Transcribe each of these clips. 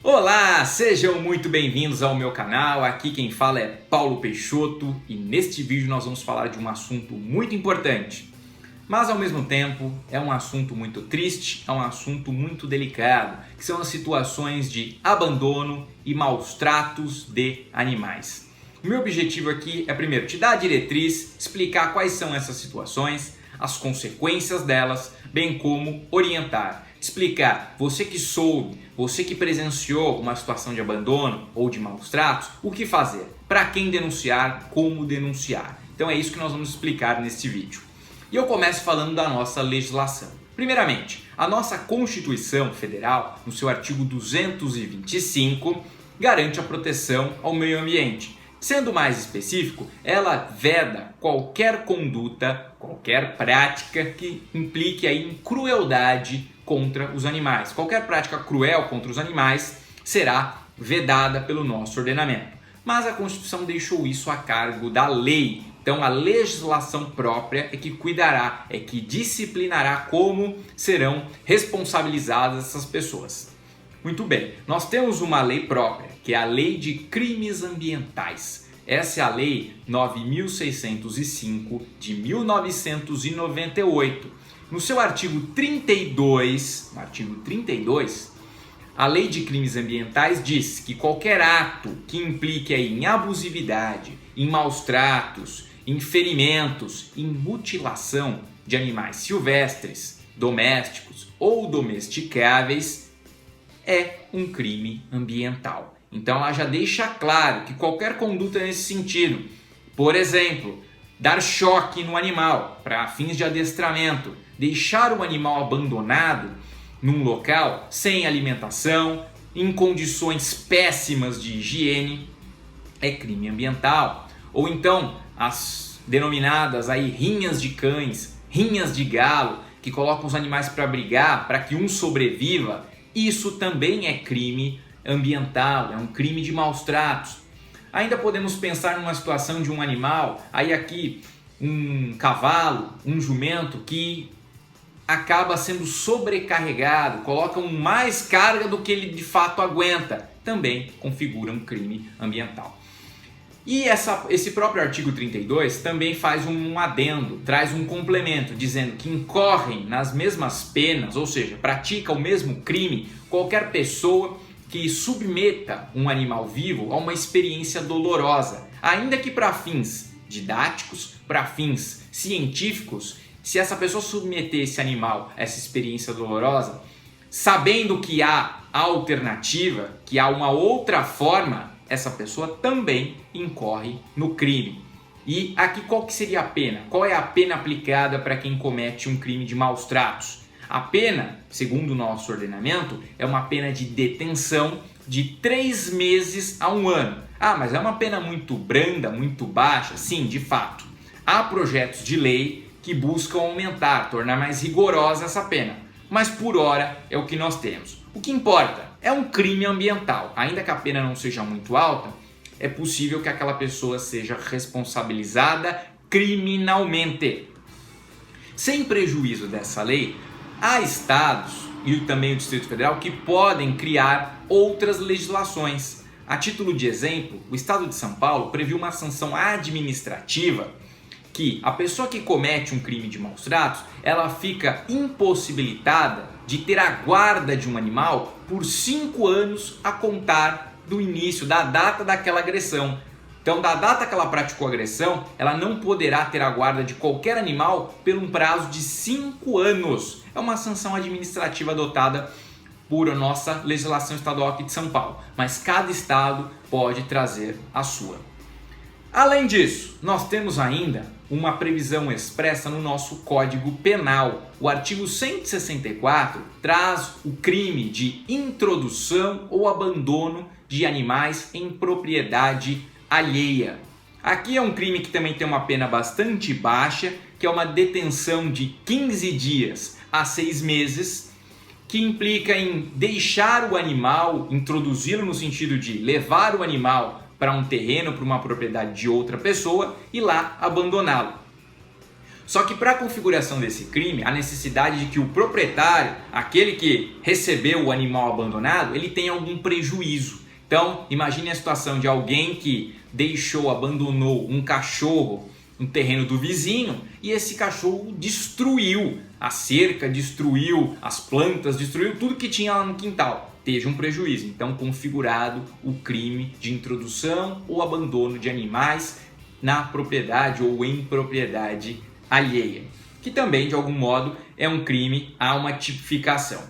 Olá, sejam muito bem-vindos ao meu canal. Aqui quem fala é Paulo Peixoto e neste vídeo nós vamos falar de um assunto muito importante. Mas ao mesmo tempo é um assunto muito triste, é um assunto muito delicado, que são as situações de abandono e maus tratos de animais. O meu objetivo aqui é primeiro te dar a diretriz, explicar quais são essas situações, as consequências delas, bem como orientar, explicar, você que soube, você que presenciou uma situação de abandono ou de maus tratos, o que fazer, para quem denunciar, como denunciar. Então é isso que nós vamos explicar neste vídeo. E eu começo falando da nossa legislação. Primeiramente, a nossa Constituição Federal, no seu artigo 225, garante a proteção ao meio ambiente. Sendo mais específico, ela veda qualquer conduta, qualquer prática que implique aí em crueldade contra os animais. Qualquer prática cruel contra os animais será vedada pelo nosso ordenamento. Mas a Constituição deixou isso a cargo da lei. Então a legislação própria é que cuidará, é que disciplinará como serão responsabilizadas essas pessoas. Muito bem, nós temos uma lei própria, que é a Lei de Crimes Ambientais. Essa é a Lei 9.605 de 1998. No seu artigo 32, a Lei de Crimes Ambientais diz que qualquer ato que implique aí em abusividade, em maus tratos, em ferimentos, em mutilação de animais silvestres, domésticos ou domesticáveis é um crime ambiental. Então ela já deixa claro que qualquer conduta nesse sentido, por exemplo, dar choque no animal para fins de adestramento, deixar o animal abandonado num local sem alimentação, em condições péssimas de higiene, é crime ambiental. Ou então as denominadas aí rinhas de cães, rinhas de galo, que colocam os animais para brigar, para que um sobreviva, isso também é crime ambiental, é um crime de maus tratos. Ainda podemos pensar numa situação de um animal, aí aqui um cavalo, um jumento que acaba sendo sobrecarregado, colocam mais carga do que ele de fato aguenta, também configura um crime ambiental. E esse próprio artigo 32 também faz um adendo, traz um complemento, dizendo que incorrem nas mesmas penas, ou seja, pratica o mesmo crime, qualquer pessoa que submeta um animal vivo a uma experiência dolorosa, ainda que para fins didáticos, para fins científicos. Se essa pessoa submeter esse animal a essa experiência dolorosa, sabendo que há alternativa, que há uma outra forma, essa pessoa também incorre no crime. E aqui qual que seria a pena? Qual é a pena aplicada para quem comete um crime de maus tratos? A pena, segundo o nosso ordenamento, é uma pena de detenção de 3 meses a 1 ano. Ah, mas é uma pena muito branda, muito baixa? Sim, de fato. Há projetos de lei que buscam aumentar, tornar mais rigorosa essa pena. Mas por hora é o que nós temos. O que importa é um crime ambiental. Ainda que a pena não seja muito alta, é possível que aquela pessoa seja responsabilizada criminalmente. Sem prejuízo dessa lei, há estados e também o Distrito Federal que podem criar outras legislações. A título de exemplo, o Estado de São Paulo previu uma sanção administrativa que a pessoa que comete um crime de maus tratos, ela fica impossibilitada de ter a guarda de um animal por 5 anos a contar do início, da data daquela agressão. Então, da data que ela praticou a agressão, ela não poderá ter a guarda de qualquer animal por um prazo de 5 anos. É uma sanção administrativa adotada por nossa legislação estadual aqui de São Paulo, mas cada estado pode trazer a sua. Além disso, nós temos ainda uma previsão expressa no nosso Código Penal. O artigo 164 traz o crime de introdução ou abandono de animais em propriedade alheia. Aqui é um crime que também tem uma pena bastante baixa, que é uma detenção de 15 dias a 6 meses, que implica em deixar o animal, introduzi-lo no sentido de levar o animal para um terreno, para uma propriedade de outra pessoa e lá abandoná-lo. Só que para a configuração desse crime, a necessidade de que o proprietário, aquele que recebeu o animal abandonado, ele tenha algum prejuízo. Então, imagine a situação de alguém que abandonou um cachorro no terreno do vizinho e esse cachorro destruiu a cerca, destruiu as plantas, destruiu tudo que tinha lá no quintal. Teve um prejuízo. Então, configurado o crime de introdução ou abandono de animais na propriedade ou em propriedade alheia, que também de algum modo é um crime, há uma tipificação.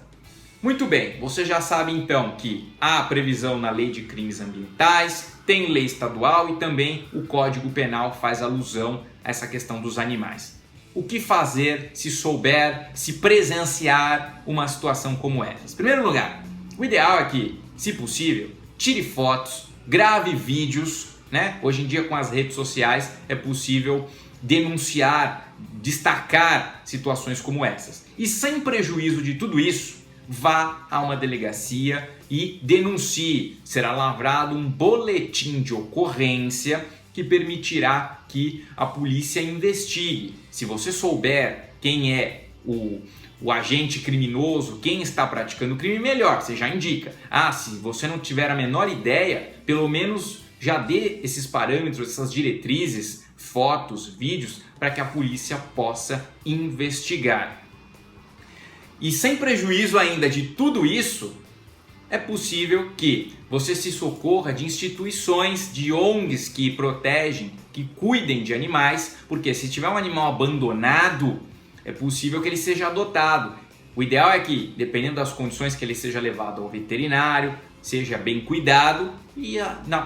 Muito bem, você já sabe então que há previsão na Lei de Crimes Ambientais, tem lei estadual e também o Código Penal faz alusão a essa questão dos animais. O que fazer se souber, se presenciar uma situação como essa? Em primeiro lugar, o ideal é que, se possível, tire fotos, grave vídeos, né? Hoje em dia com as redes sociais é possível denunciar, destacar situações como essas. E sem prejuízo de tudo isso, vá a uma delegacia e denuncie. Será lavrado um boletim de ocorrência que permitirá que a polícia investigue. Se você souber quem é o agente criminoso, quem está praticando o crime, melhor, você já indica. Se você não tiver a menor ideia, pelo menos já dê esses parâmetros, essas diretrizes, fotos, vídeos, para que a polícia possa investigar. E sem prejuízo ainda de tudo isso, é possível que você se socorra de instituições, de ONGs que protegem, que cuidem de animais, porque se tiver um animal abandonado, é possível que ele seja adotado. O ideal é que, dependendo das condições, que ele seja levado ao veterinário, seja bem cuidado e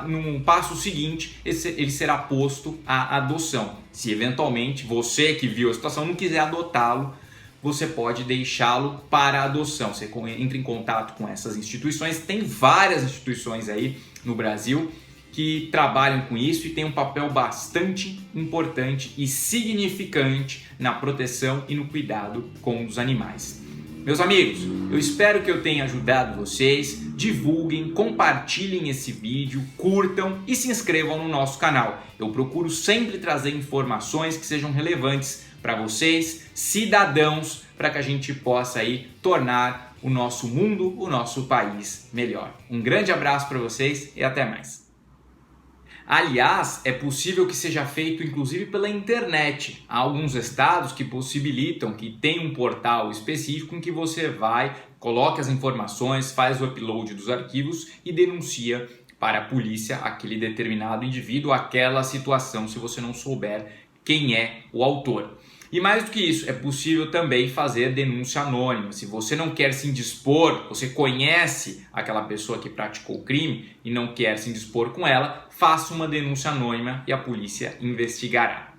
no passo seguinte ele será posto à adoção. Se eventualmente você que viu a situação não quiser adotá-lo, você pode deixá-lo para adoção. Você entra em contato com essas instituições. Tem várias instituições aí no Brasil que trabalham com isso e tem um papel bastante importante e significante na proteção e no cuidado com os animais. Meus amigos, eu espero que eu tenha ajudado vocês. Divulguem, compartilhem esse vídeo, curtam e se inscrevam no nosso canal. Eu procuro sempre trazer informações que sejam relevantes para vocês, cidadãos, para que a gente possa aí tornar o nosso mundo, o nosso país melhor. Um grande abraço para vocês e até mais. Aliás, é possível que seja feito inclusive pela internet. Há alguns estados que possibilitam, que tem um portal específico em que você vai, coloca as informações, faz o upload dos arquivos e denuncia para a polícia aquele determinado indivíduo, aquela situação, se você não souber quem é o autor. E mais do que isso, é possível também fazer denúncia anônima. Se você não quer se indispor, você conhece aquela pessoa que praticou o crime e não quer se indispor com ela, faça uma denúncia anônima e a polícia investigará.